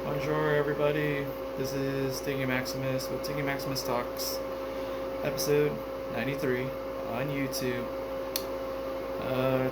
Bonjour, everybody. This is Tiggy Maximus with Tiggy Maximus Talks, episode 93 on YouTube.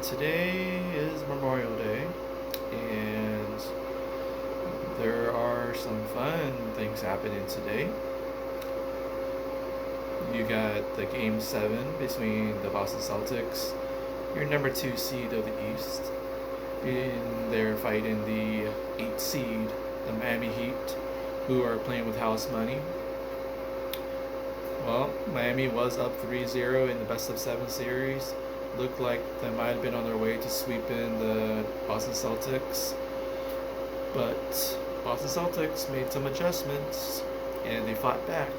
Today is Memorial Day, and there are some fun things happening today. You got the Game 7 between the Boston Celtics, your number 2 seed of the East, and they're fighting the 8 seed, the Miami Heat, who are playing with house money. Well, Miami was up 3-0 in the best of 7 series. Looked like they might have been on their way to sweeping the Boston Celtics. But Boston Celtics made some adjustments and they fought back.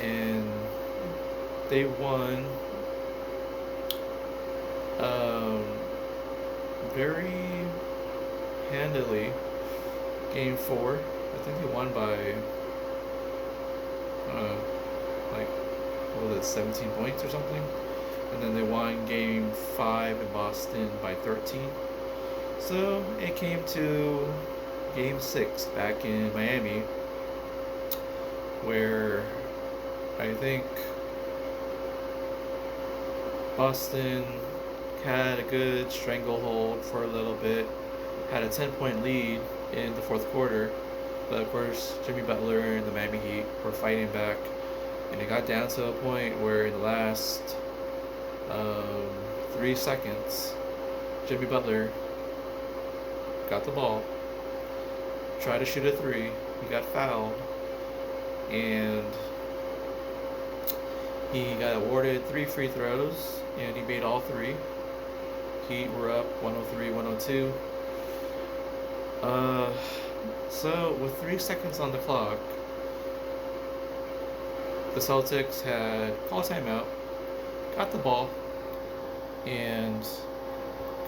And they won very handily Game 4. I think they won by like, what was it, 17 points or something? And then they won Game 5 in Boston by 13. So it came to Game 6 back in Miami, where I think Boston had a good stranglehold for a little bit, had a 10-point lead in the fourth quarter, but of course Jimmy Butler and the Miami Heat were fighting back, and it got down to a point where in the last 3 seconds, Jimmy Butler got the ball, tried to shoot a three, he got fouled, and he got awarded 3 free throws, and he made all 3. Heat were up 103-102. So with 3 seconds on the clock, the Celtics had called timeout, got the ball, and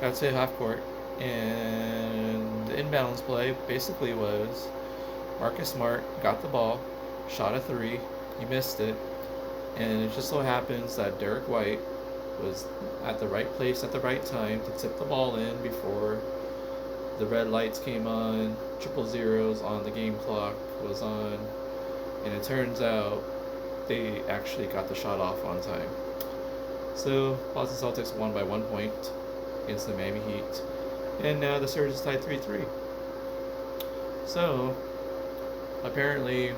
got to half court. And the inbounds play basically was Marcus Smart got the ball, shot a 3, he missed it, and it just so happens that Derek White was at the right place at the right time to tip the ball in before the red lights came on, triple zeros on the game clock was on, and it turns out they actually got the shot off on time. So Boston Celtics won by 1 point against the Miami Heat, and now the series is tied 3-3. So apparently,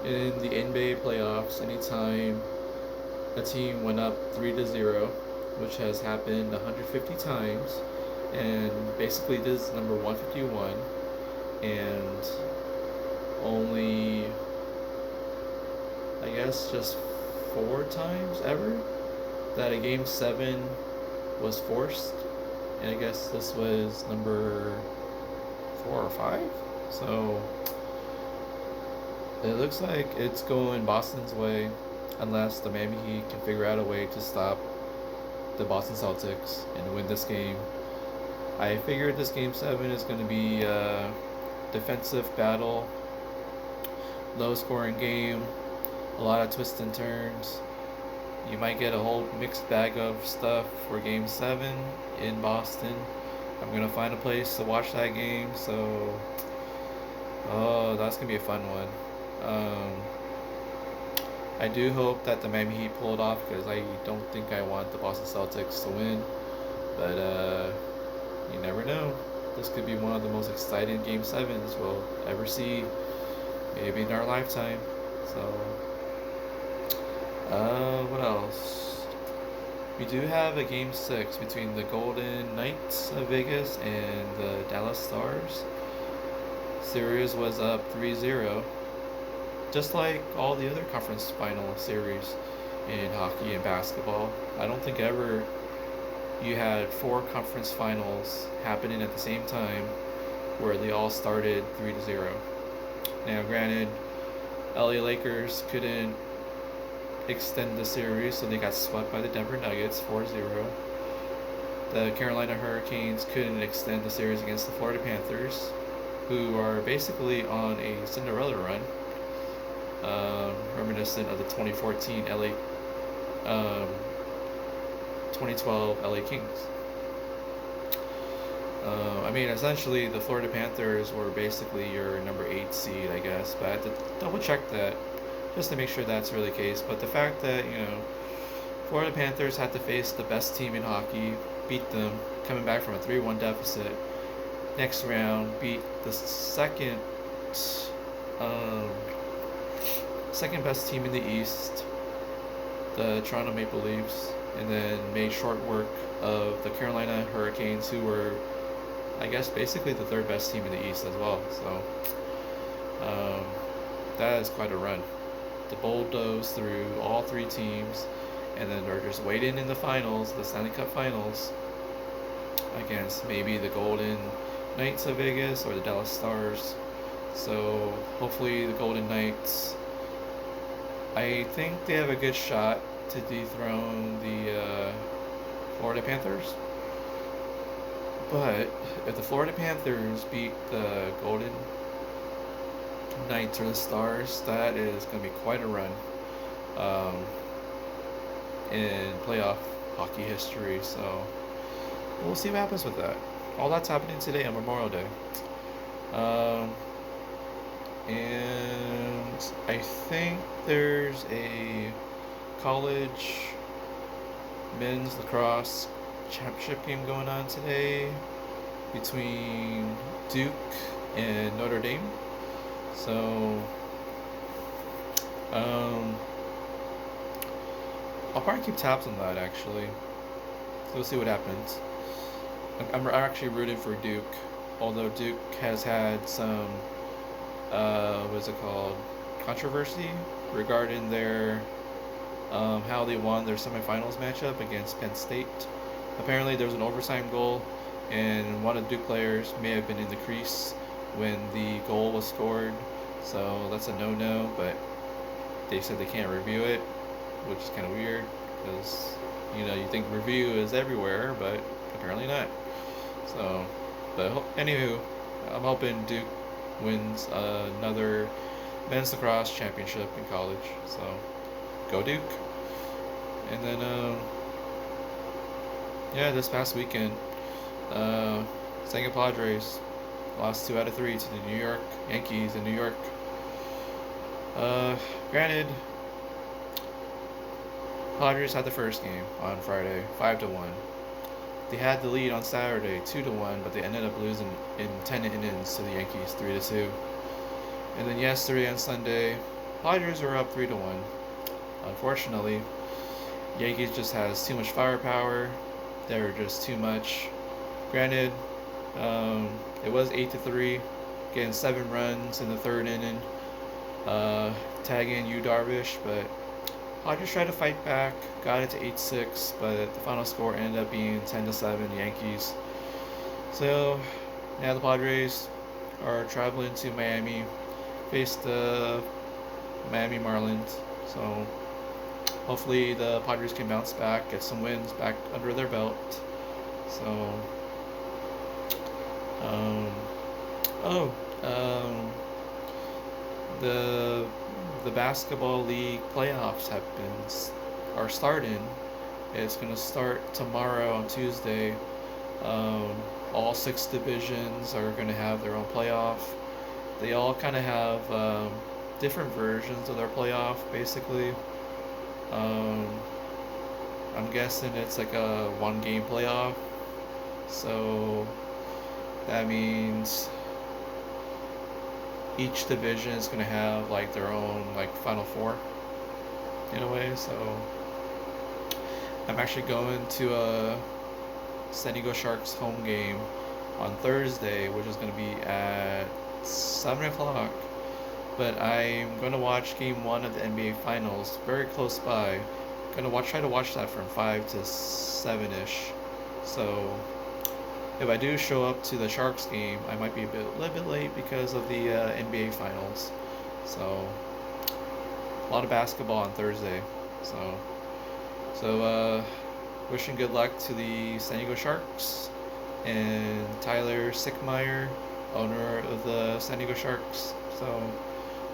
in the NBA playoffs, anytime a team went up 3-0, which has happened 150 times, and basically this is number 151, and only, I guess, just 4 times ever that a Game 7 was forced, and I guess this was number 4 or 5, so it looks like it's going Boston's way unless the Miami Heat can figure out a way to stop the Boston Celtics and win this game. I figured this Game 7 is going to be a defensive battle, low scoring game, a lot of twists and turns. You might get a whole mixed bag of stuff for Game 7 in Boston. I'm going to find a place to watch that game, so that's going to be a fun one. I do hope that the Miami Heat pull it off because I don't think I want the Boston Celtics to win. But you never know. This could be one of the most exciting Game 7s we'll ever see, maybe in our lifetime. So, what else? We do have a Game 6 between the Golden Knights of Vegas and the Dallas Stars. Series was up 3-0. Just like all the other conference final series in hockey and basketball. I don't think ever you had 4 conference finals happening at the same time where they all started 3-0. Now granted, LA Lakers couldn't extend the series, so they got swept by the Denver Nuggets 4-0. The Carolina Hurricanes couldn't extend the series against the Florida Panthers, who are basically on a Cinderella run. Reminiscent of the 2014 2012 LA Kings. I mean, essentially, the Florida Panthers were basically your number 8 seed, I guess. But I had to double check that just to make sure that's really the case. But the fact that, Florida Panthers had to face the best team in hockey, beat them, coming back from a 3-1 deficit. Next round, beat the um, second best team in the East, the Toronto Maple Leafs, and then made short work of the Carolina Hurricanes, who were, I guess, basically the third best team in the East as well. So um, that is quite a run. To bulldoze through all three teams, and then they're just waiting in the finals, the Stanley Cup Finals, against maybe the Golden Knights of Vegas or the Dallas Stars. So hopefully the Golden Knights, I think they have a good shot to dethrone the Florida Panthers. But if the Florida Panthers beat the Golden Knights or the Stars, that is going to be quite a run in playoff hockey history. So we'll see what happens with that. All that's happening today on Memorial Day. And I think there's a college men's lacrosse championship game going on today between Duke and Notre Dame. So I'll probably keep tabs on that actually. So we'll see what happens. I'm actually rooting for Duke, although Duke has had some what's it called, controversy regarding their how they won their semifinals matchup against Penn State. Apparently there was an overtime goal, and one of the Duke players may have been in the crease when the goal was scored, so that's a no-no. But they said they can't review it, which is kind of weird because you think review is everywhere, but apparently not. So, but anywho, I'm hoping Duke wins another men's lacrosse championship in college. So, go Duke. And then, yeah, this past weekend, San Diego Padres lost 2 out of 3 to the New York Yankees in New York. Granted, Padres had the first game on Friday, 5-1. They had the lead on Saturday, 2-1, but they ended up losing in 10 innings to the Yankees, 3-2. And then yesterday on Sunday, Padres were up 3-1. Unfortunately, Yankees just has too much firepower. They're just too much. Granted, it was 8-3, getting 7 runs in the third inning, tagging Yu Darvish, but Padres tried to fight back, got it to 8-6, but the final score ended up being 10-7 Yankees. So now the Padres are traveling to Miami, face the Miami Marlins. So hopefully the Padres can bounce back, get some wins back under their belt. So, the basketball league playoffs are starting. It's gonna start tomorrow on Tuesday. All 6 divisions are gonna have their own playoff. They all kind of have different versions of their playoff, basically. I'm guessing it's like a 1-game playoff. So that means each division is going to have like their own like Final Four in a way. So I'm actually going to a San Diego Sharks home game on Thursday, which is going to be at 7 o'clock. But I'm going to watch Game 1 of the NBA Finals very close by. Try to watch that from 5 to 7-ish. So if I do show up to the Sharks game, I might be a little bit late because of the NBA Finals. So a lot of basketball on Thursday. So wishing good luck to the San Diego Sharks and Tyler Sickmeyer, owner of the San Diego Sharks. So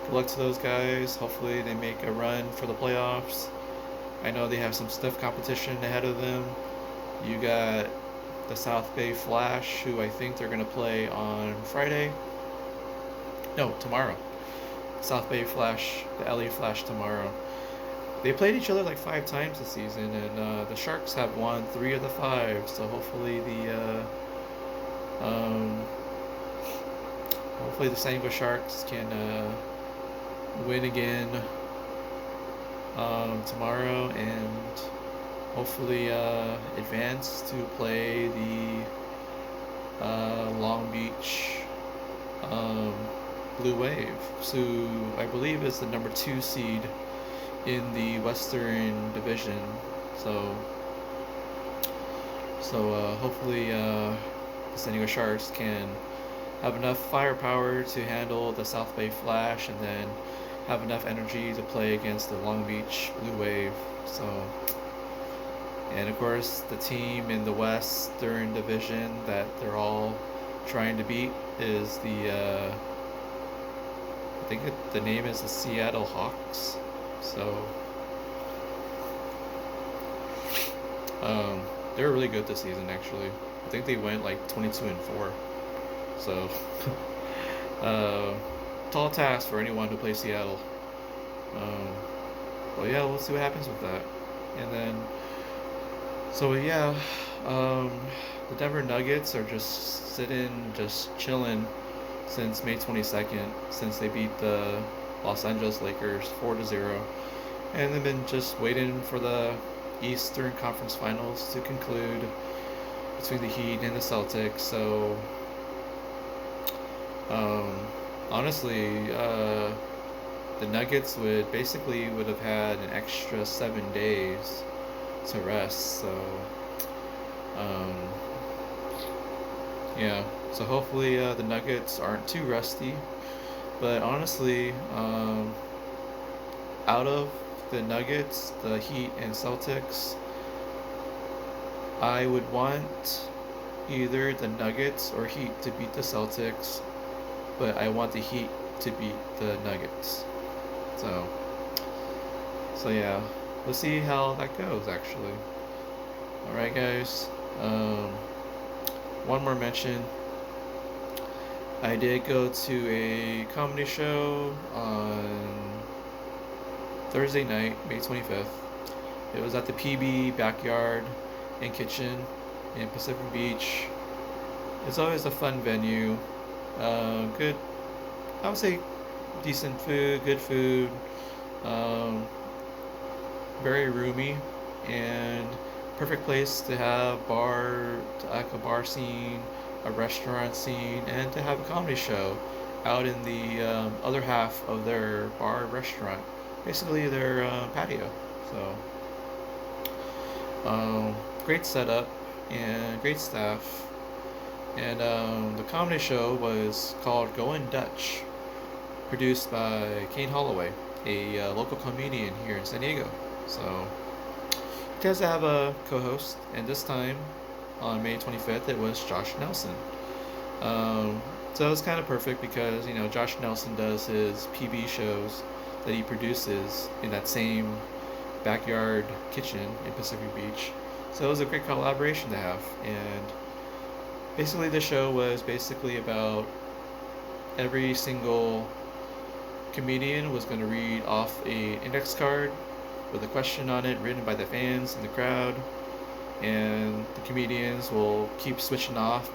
good luck to those guys. Hopefully they make a run for the playoffs. I know they have some stiff competition ahead of them. You got the South Bay Flash, who I think they're going to play on Friday. No, tomorrow. South Bay Flash, the LA Flash tomorrow. They played each other like 5 times this season, and the Sharks have won 3 of the 5. So um, hopefully the San Diego Sharks can win again tomorrow, and hopefully advance to play the Long Beach Blue Wave, who I believe is the number 2 seed in the Western Division. So hopefully the San Diego Sharks can have enough firepower to handle the South Bay Flash, and then have enough energy to play against the Long Beach Blue Wave. So, and of course, the team in the Western Division that they're all trying to beat is the I think the name is the Seattle Hawks. So they're really good this season, actually. I think they went like 22-4. So tall task for anyone who plays Seattle. Well, yeah, we'll see what happens with that. And then, so yeah, the Denver Nuggets are just sitting, just chilling since May 22nd, since they beat the Los Angeles Lakers 4-0. And they've been just waiting for the Eastern Conference Finals to conclude between the Heat and the Celtics. So, honestly, the Nuggets would have had an extra 7 days to rest. So, yeah. So hopefully the Nuggets aren't too rusty. But honestly, out of the Nuggets, the Heat, and Celtics, I would want either the Nuggets or Heat to beat the Celtics, but I want the Heat to beat the Nuggets. So yeah, we'll see how that goes, actually. Alright, guys. One more mention. I did go to a comedy show on Thursday night, May 25th. It was at the PB Backyard and Kitchen in Pacific Beach. It's always a fun venue. Good, I would say decent food, good food. Very roomy, and perfect place to have like a bar scene, a restaurant scene, and to have a comedy show out in the other half of their bar restaurant, basically their patio. So great setup and great staff. And the comedy show was called Going Dutch, produced by Kane Holloway, a local comedian here in San Diego. So it does have a co-host, and this time on May 25th it was Josh Nelson. So it's kind of perfect because, you know, Josh Nelson does his PB shows that he produces in that same backyard kitchen in Pacific Beach. So it was a great collaboration to have. And basically the show was basically about every single comedian was going to read off a index card with a question on it written by the fans in the crowd, and the comedians will keep switching off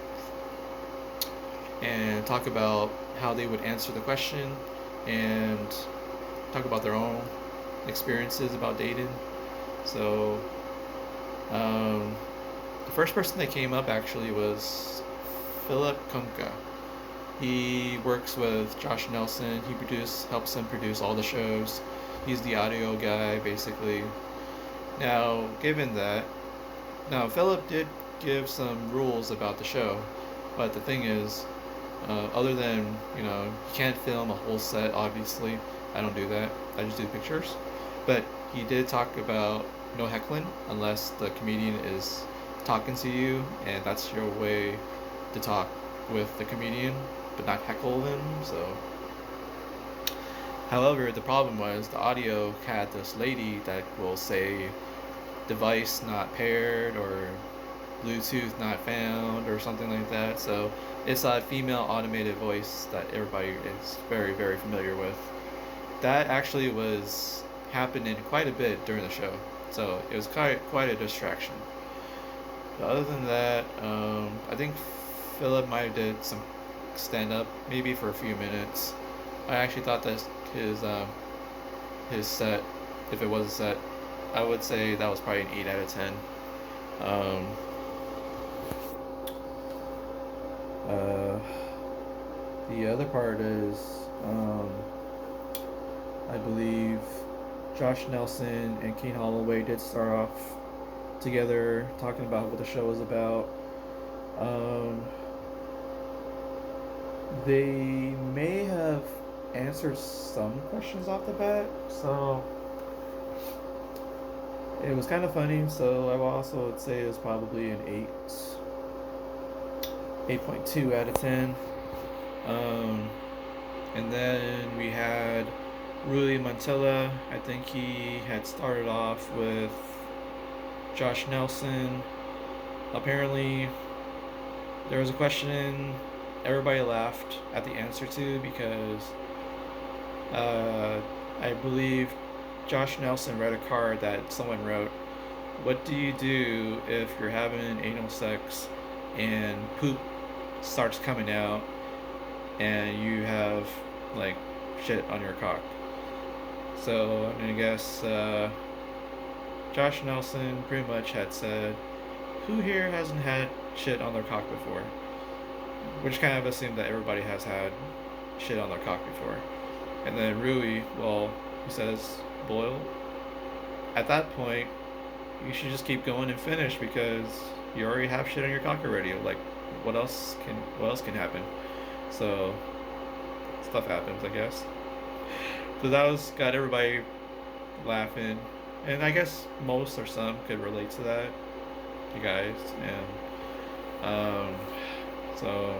and talk about how they would answer the question and talk about their own experiences about dating. So the first person that came up actually was Philip Kunka. He works with Josh Nelson. He helps him produce all the shows. He's the audio guy, basically. Now, Philip did give some rules about the show, but the thing is, other than, you know, you can't film a whole set, obviously. I don't do that. I just do pictures. But he did talk about no heckling unless the comedian is talking to you, and that's your way to talk with the comedian, but not heckle them. So, however, the problem was the audio had this lady that will say device not paired, or Bluetooth not found or something like that. So it's a female automated voice that everybody is very, very familiar with. That actually was happening quite a bit during the show. So it was quite a distraction. But other than that, I think Philip might have did some stand up maybe for a few minutes. I actually thought that his set, if it was a set, I would say that was probably an 8 out of 10. Um, uh, the other part is, I believe Josh Nelson and Kane Holloway did start off together talking about what the show was about. Um, they may have answered some questions off the bat, so it was kind of funny. So I also would say it was probably an 8.2 out of 10. And then we had Rui Montella. I think he had started off with Josh Nelson. Apparently, there was a question everybody laughed at the answer to because I believe Josh Nelson read a card that someone wrote. What do you do if you're having anal sex and poop starts coming out and you have like shit on your cock? So I'm gonna guess Josh Nelson pretty much had said, "Who here hasn't had shit on their cock before?" Which kind of assumed that everybody has had shit on their cock before. And then Rui, well, he says, "Boyle, at that point, you should just keep going and finish because you already have shit on your cock already. Like, what else can happen?" So stuff happens, I guess. So got everybody laughing, and I guess most or some could relate to that, you guys, and so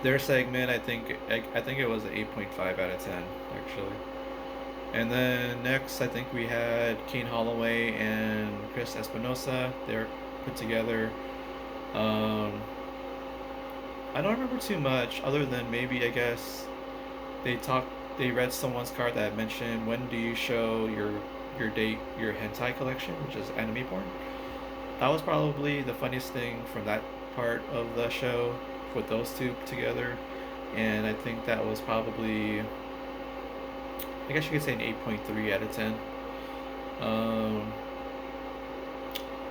their segment, I think it was an 8.5 out of 10 actually. And then next, I think we had Kane Holloway and Chris Espinosa. They're put together. I don't remember too much other than maybe I guess they read someone's card that mentioned when do you show your date your hentai collection, which is anime porn. That was probably the funniest thing from that part of the show with those two together, and I think that was probably, I guess you could say, an 8.3 out of 10.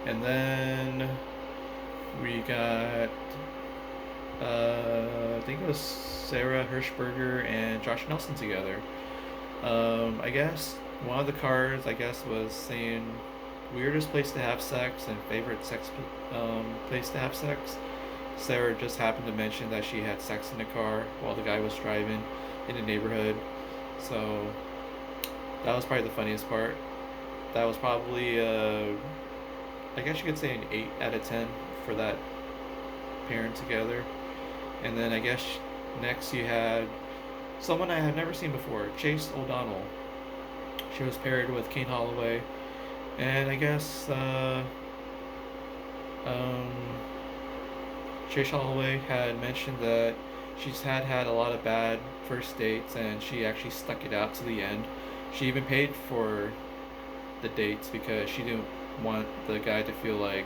And then we got I think it was Sarah Hirschberger and Josh Nelson together. I guess one of the cards was saying weirdest place to have sex and favorite place to have sex. Sarah just happened to mention that she had sex in the car while the guy was driving in the neighborhood. So that was probably the funniest part. That was probably I guess you could say an 8 out of 10 for that pairing together. And then I guess next you had someone I had never seen before, Chase O'Donnell. She was paired with Kane Holloway, and I guess Chase Holloway had mentioned that she's had a lot of bad first dates, and she actually stuck it out to the end. She even paid for the dates because she didn't want the guy to feel like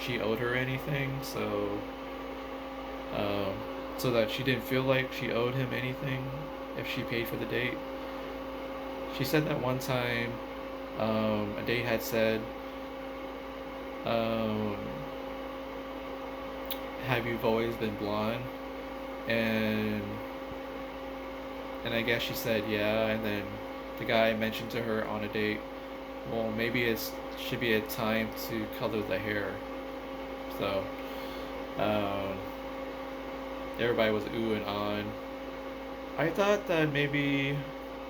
she owed her anything. So that she didn't feel like she owed him anything if she paid for the date. She said that one time a date had said, "Have you always been blonde?" And I guess she said yeah, and then the guy mentioned to her on a date, "Well, maybe it should be a time to color the hair." So everybody was ooh and on. I thought that maybe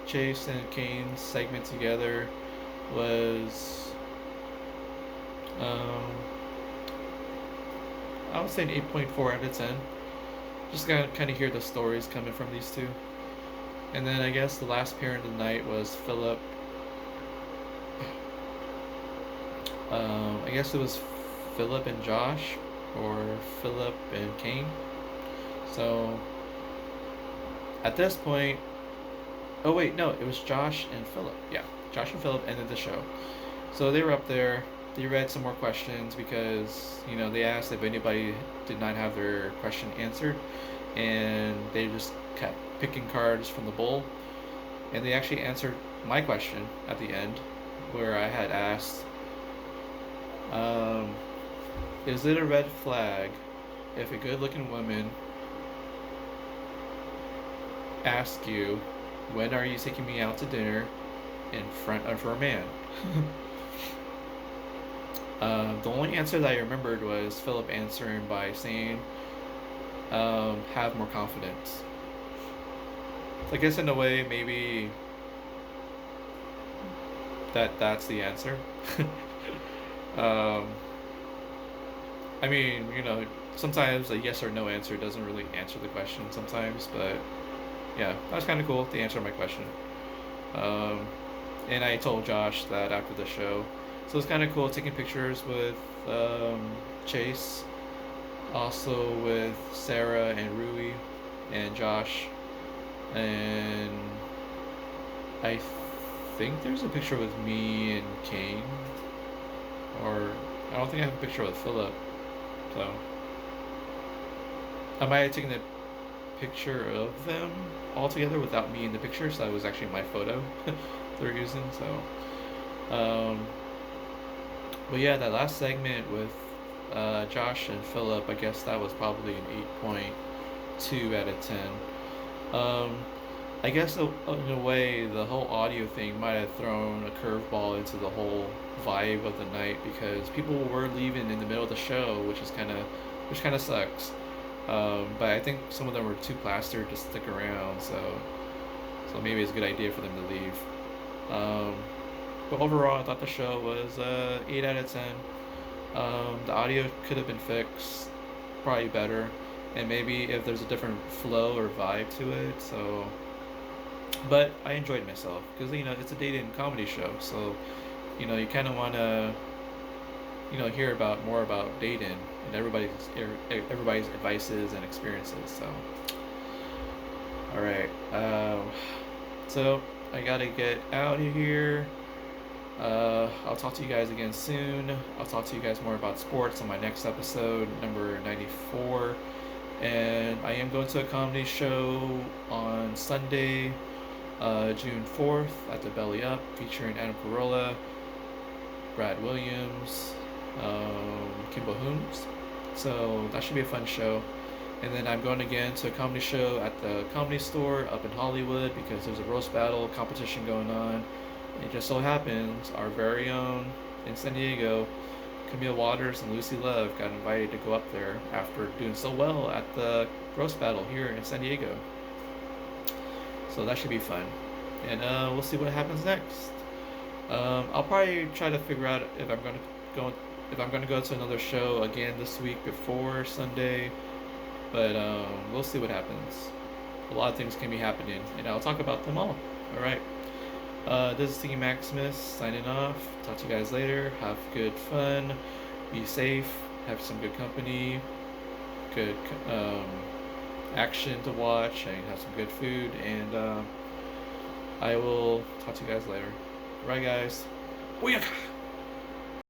Chase and Kane's segment together was, I would say an 8.4 out of 10. Just got to kind of hear the stories coming from these two. And then I guess the last pair of the night was Philip. I guess it was Philip and Josh or Philip and Kane. So at this point, oh wait, no, it was Josh and Philip. Yeah, Josh and Philip ended the show. So they were up there. They read some more questions because they asked if anybody did not have their question answered, and they just kept picking cards from the bowl. And they actually answered my question at the end, where I had asked, "Is it a red flag if a good-looking woman asks you, 'When are you taking me out to dinner?' in front of her man?" The only answer that I remembered was Philip answering by saying, "Have more confidence." So I guess in a way, maybe that's the answer. um, I mean, sometimes a yes or no answer doesn't really answer the question sometimes, but yeah, that was kind of cool to answer my question. And I told Josh that after the show. So it's kind of cool taking pictures with Chase, also with Sarah and Rui and Josh. And I think there's a picture with me and Kane. Or I don't think I have a picture with Philip. So I might have taken a picture of them all together without me in the picture, so that was actually my photo they're using. So but yeah, that last segment with Josh and Philip, I guess that was probably an 8.2 out of 10. I guess in a way, the whole audio thing might have thrown a curveball into the whole vibe of the night because people were leaving in the middle of the show, which kind of sucks. But I think some of them were too plastered to stick around, so maybe it's a good idea for them to leave. But overall, I thought the show was 8 out of 10. The audio could have been fixed, probably better, and maybe if there's a different flow or vibe to it. So, but I enjoyed myself because it's a dating comedy show, so you kind of want to hear about more about dating and everybody's advices and experiences. So, all right, so I gotta get out of here. I'll talk to you guys again soon. I'll talk to you guys more about sports on my next episode, number 94. And I am going to a comedy show on Sunday, June 4th at the Belly Up, featuring Adam Carolla, Brad Williams, Kimball Holmes. So that should be a fun show. And then I'm going again to a comedy show at the Comedy Store up in Hollywood because there's a roast battle competition going on. It just so happens our very own in San Diego, Camille Waters and Lucy Love got invited to go up there after doing so well at the roast battle here in San Diego. So that should be fun. And we'll see what happens next. I'll probably try to figure out if I'm going to go to another show again this week before Sunday. But we'll see what happens. A lot of things can be happening, and I'll talk about them all. All right. This is Tiggy Maximus signing off. Talk to you guys later. Have good fun. Be safe. Have some good company. Good action to watch. And have some good food. And I will talk to you guys later. Alright, guys. Booyaka!